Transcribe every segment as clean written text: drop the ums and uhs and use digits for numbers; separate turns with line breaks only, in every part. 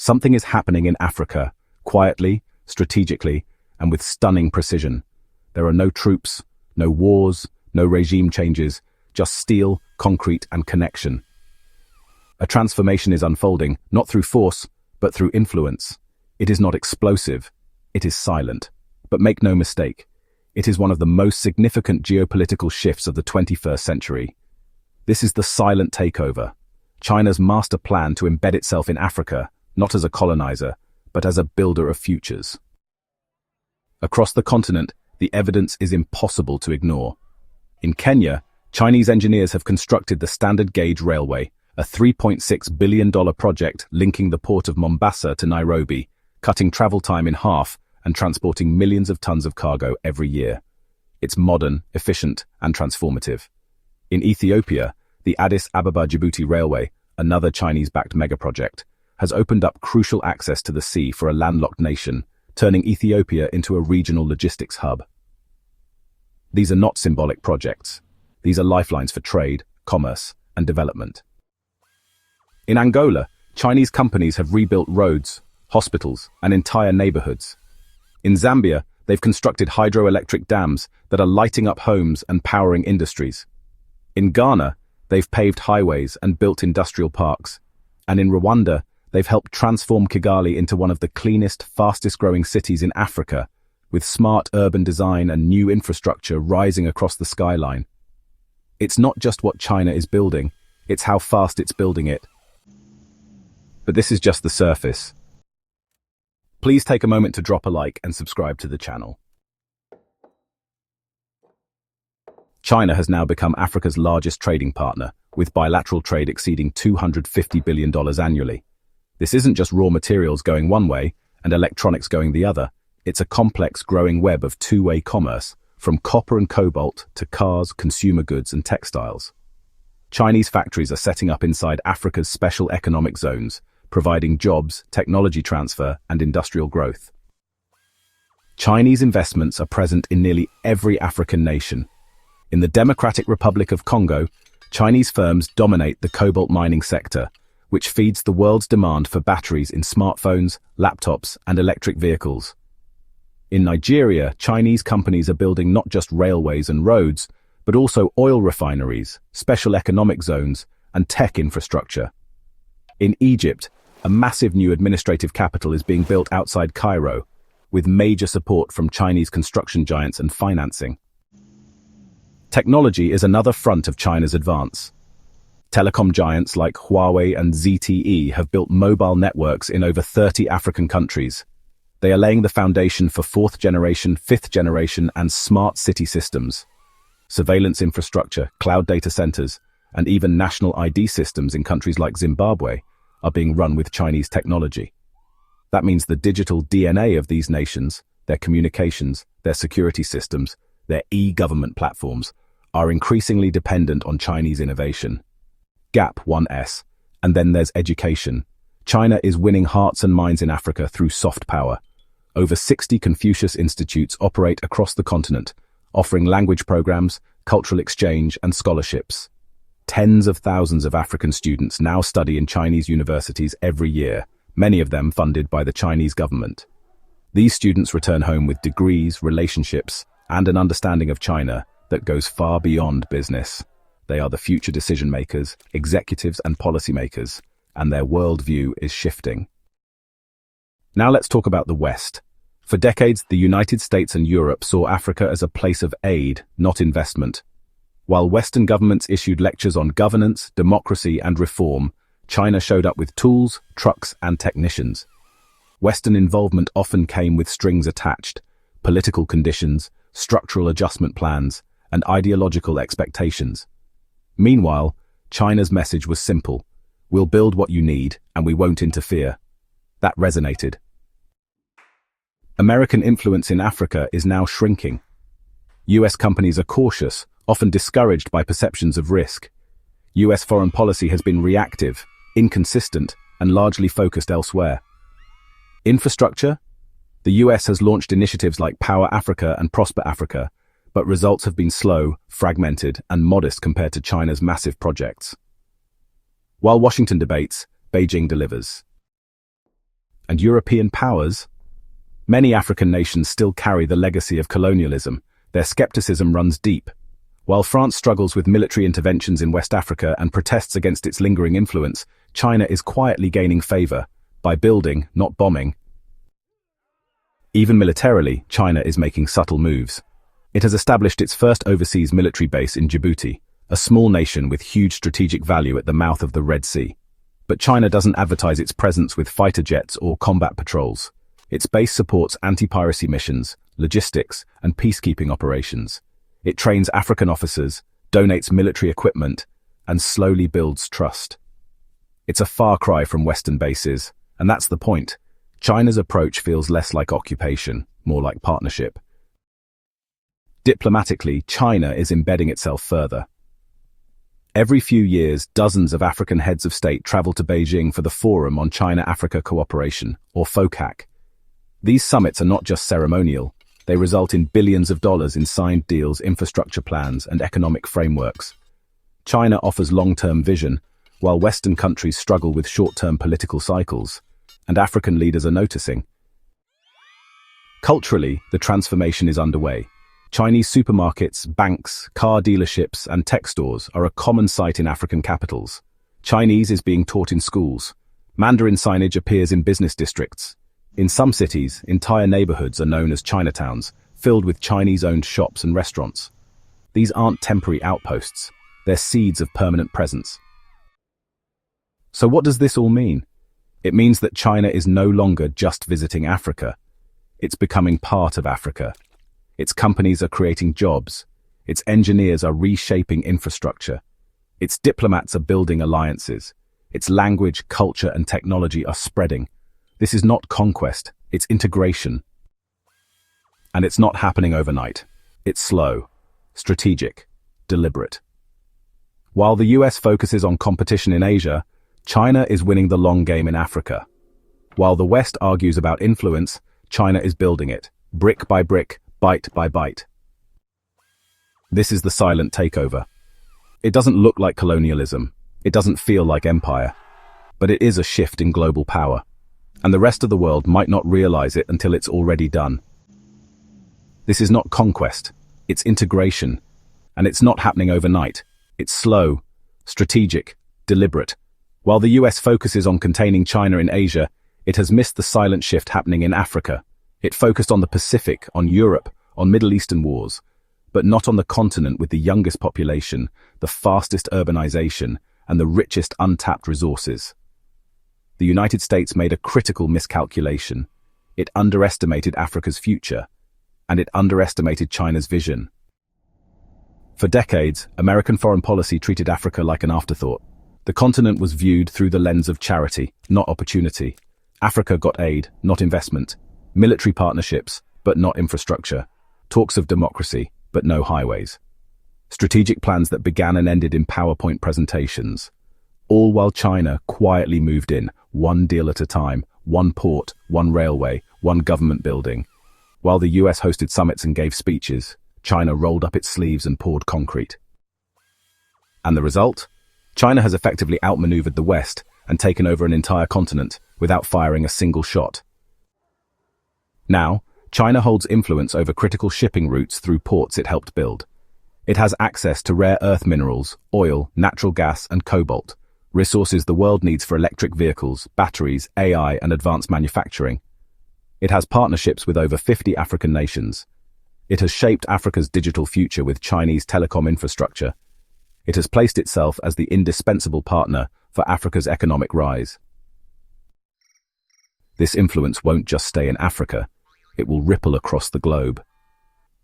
Something is happening in Africa, quietly, strategically, and with stunning precision. There are no troops, no wars, no regime changes, just steel, concrete, and connection. A transformation is unfolding, not through force, but through influence. It is not explosive, it is silent. But make no mistake, it is one of the most significant geopolitical shifts of the 21st century. This is the silent takeover, China's master plan to embed itself in Africa, not as a colonizer, but as a builder of futures. Across the continent, the evidence is impossible to ignore. In Kenya, Chinese engineers have constructed the Standard Gauge Railway, a $3.6 billion project linking the port of Mombasa to Nairobi, cutting travel time in half and transporting millions of tons of cargo every year. It's modern, efficient, and transformative. In Ethiopia, the Addis Ababa-Djibouti Railway, another Chinese-backed megaproject, has opened up crucial access to the sea for a landlocked nation, turning Ethiopia into a regional logistics hub. These are not symbolic projects. These are lifelines for trade, commerce, and development. In Angola, Chinese companies have rebuilt roads, hospitals, and entire neighborhoods. In Zambia, they've constructed hydroelectric dams that are lighting up homes and powering industries. In Ghana, they've paved highways and built industrial parks. And in Rwanda, they've helped transform Kigali into one of the cleanest, fastest-growing cities in Africa, with smart urban design and new infrastructure rising across the skyline. It's not just what China is building, it's how fast it's building it. But this is just the surface. Please take a moment to drop a like and subscribe to the channel. China has now become Africa's largest trading partner, with bilateral trade exceeding $250 billion annually. This isn't just raw materials going one way and electronics going the other. It's a complex, growing web of two-way commerce, from copper and cobalt to cars, consumer goods, and textiles. Chinese factories are setting up inside Africa's special economic zones, providing jobs, technology transfer, and industrial growth. Chinese investments are present in nearly every African nation. In the Democratic Republic of Congo, Chinese firms dominate the cobalt mining sector, which feeds the world's demand for batteries in smartphones, laptops, and electric vehicles. In Nigeria, Chinese companies are building not just railways and roads, but also oil refineries, special economic zones, and tech infrastructure. In Egypt, a massive new administrative capital is being built outside Cairo, with major support from Chinese construction giants and financing. Technology is another front of China's advance. Telecom giants like Huawei and ZTE have built mobile networks in over 30 African countries. They are laying the foundation for fourth generation, fifth generation, and smart city systems. Surveillance infrastructure, cloud data centers, and even national ID systems in countries like Zimbabwe are being run with Chinese technology. That means the digital DNA of these nations, their communications, their security systems, their e-government platforms, are increasingly dependent on Chinese innovation. Gap 1S. And then there's education. China is winning hearts and minds in Africa through soft power. Over 60 Confucius Institutes operate across the continent, offering language programs, cultural exchange, and scholarships. Tens of thousands of African students now study in Chinese universities every year, many of them funded by the Chinese government. These students return home with degrees, relationships, and an understanding of China that goes far beyond business. They are the future decision makers, executives, and policymakers, and their worldview is shifting. Now let's talk about the West. For decades, the United States and Europe saw Africa as a place of aid, not investment. While Western governments issued lectures on governance, democracy, and reform, China showed up with tools, trucks, and technicians. Western involvement often came with strings attached: political conditions, structural adjustment plans, and ideological expectations. Meanwhile, China's message was simple: we'll build what you need, and we won't interfere. That resonated. American influence in Africa is now shrinking. US companies are cautious, often discouraged by perceptions of risk. US foreign policy has been reactive, inconsistent, and largely focused elsewhere. Infrastructure? The US has launched initiatives like Power Africa and Prosper Africa, but results have been slow, fragmented, and modest compared to China's massive projects. While Washington debates, Beijing delivers. And European powers? Many African nations still carry the legacy of colonialism. Their skepticism runs deep. While France struggles with military interventions in West Africa and protests against its lingering influence, China is quietly gaining favor by building, not bombing. Even militarily, China is making subtle moves. It has established its first overseas military base in Djibouti, a small nation with huge strategic value at the mouth of the Red Sea. But China doesn't advertise its presence with fighter jets or combat patrols. Its base supports anti-piracy missions, logistics, and peacekeeping operations. It trains African officers, donates military equipment, and slowly builds trust. It's a far cry from Western bases, and that's the point. China's approach feels less like occupation, more like partnership. Diplomatically, China is embedding itself further. Every few years, dozens of African heads of state travel to Beijing for the Forum on China-Africa Cooperation, or FOCAC. These summits are not just ceremonial. They result in billions of dollars in signed deals, infrastructure plans, and economic frameworks. China offers long-term vision, while Western countries struggle with short-term political cycles, and African leaders are noticing. Culturally, the transformation is underway. Chinese supermarkets, banks, car dealerships, and tech stores are a common sight in African capitals. Chinese is being taught in schools. Mandarin signage appears in business districts. In some cities, entire neighborhoods are known as Chinatowns, filled with Chinese-owned shops and restaurants. These aren't temporary outposts. They're seeds of permanent presence. So what does this all mean? It means that China is no longer just visiting Africa. It's becoming part of Africa. Its companies are creating jobs. Its engineers are reshaping infrastructure. Its diplomats are building alliances. Its language, culture, and technology are spreading. This is not conquest, it's integration. And it's not happening overnight. It's slow, strategic, deliberate. While the US focuses on competition in Asia, China is winning the long game in Africa. While the West argues about influence, China is building it, brick by brick, bite by bite. This is the silent takeover. It doesn't look like colonialism. It doesn't feel like empire. But it is a shift in global power. And the rest of the world might not realize it until it's already done. This is not conquest, it's integration. And it's not happening overnight. It's slow, strategic, deliberate. While the US focuses on containing China in Asia, it has missed the silent shift happening in Africa. It focused on the Pacific, on Europe, on Middle Eastern wars, but not on the continent with the youngest population, the fastest urbanization, and the richest untapped resources. The United States made a critical miscalculation. It underestimated Africa's future, and it underestimated China's vision. For decades, American foreign policy treated Africa like an afterthought. The continent was viewed through the lens of charity, not opportunity. Africa got aid, not investment. Military partnerships, but not infrastructure. Talks of democracy, but no highways. Strategic plans that began and ended in PowerPoint presentations. All while China quietly moved in, one deal at a time, one port, one railway, one government building. While the US hosted summits and gave speeches, China rolled up its sleeves and poured concrete. And the result? China has effectively outmaneuvered the West and taken over an entire continent without firing a single shot. Now, China holds influence over critical shipping routes through ports it helped build. It has access to rare earth minerals, oil, natural gas, and cobalt, resources the world needs for electric vehicles, batteries, AI, and advanced manufacturing. It has partnerships with over 50 African nations. It has shaped Africa's digital future with Chinese telecom infrastructure. It has placed itself as the indispensable partner for Africa's economic rise. This influence won't just stay in Africa. It will ripple across the globe.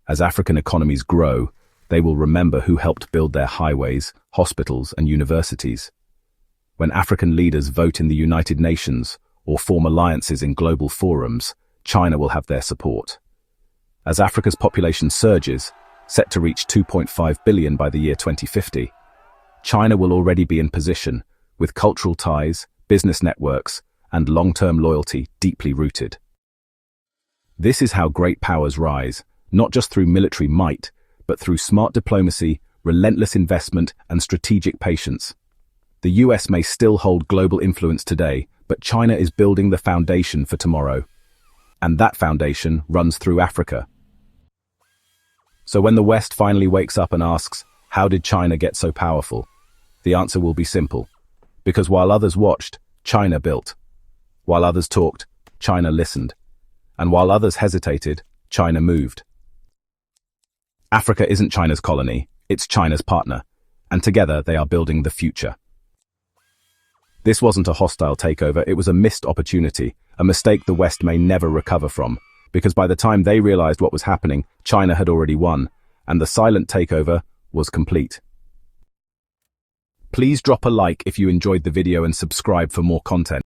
As African economies grow, they will remember who helped build their highways, hospitals, and universities. When African leaders vote in the United Nations or form alliances in global forums, China will have their support. As Africa's population surges, set to reach 2.5 billion by the year 2050, China will already be in position, with cultural ties, business networks, and long-term loyalty deeply rooted. This is how great powers rise, not just through military might, but through smart diplomacy, relentless investment, and strategic patience. The US may still hold global influence today, but China is building the foundation for tomorrow. And that foundation runs through Africa. So when the West finally wakes up and asks, how did China get so powerful? The answer will be simple. Because while others watched, China built. While others talked, China listened. And while others hesitated, China moved. Africa isn't China's colony, it's China's partner. And together they are building the future. This wasn't a hostile takeover, it was a missed opportunity, a mistake the West may never recover from, because by the time they realized what was happening, China had already won, and the silent takeover was complete. Please drop a like if you enjoyed the video and subscribe for more content.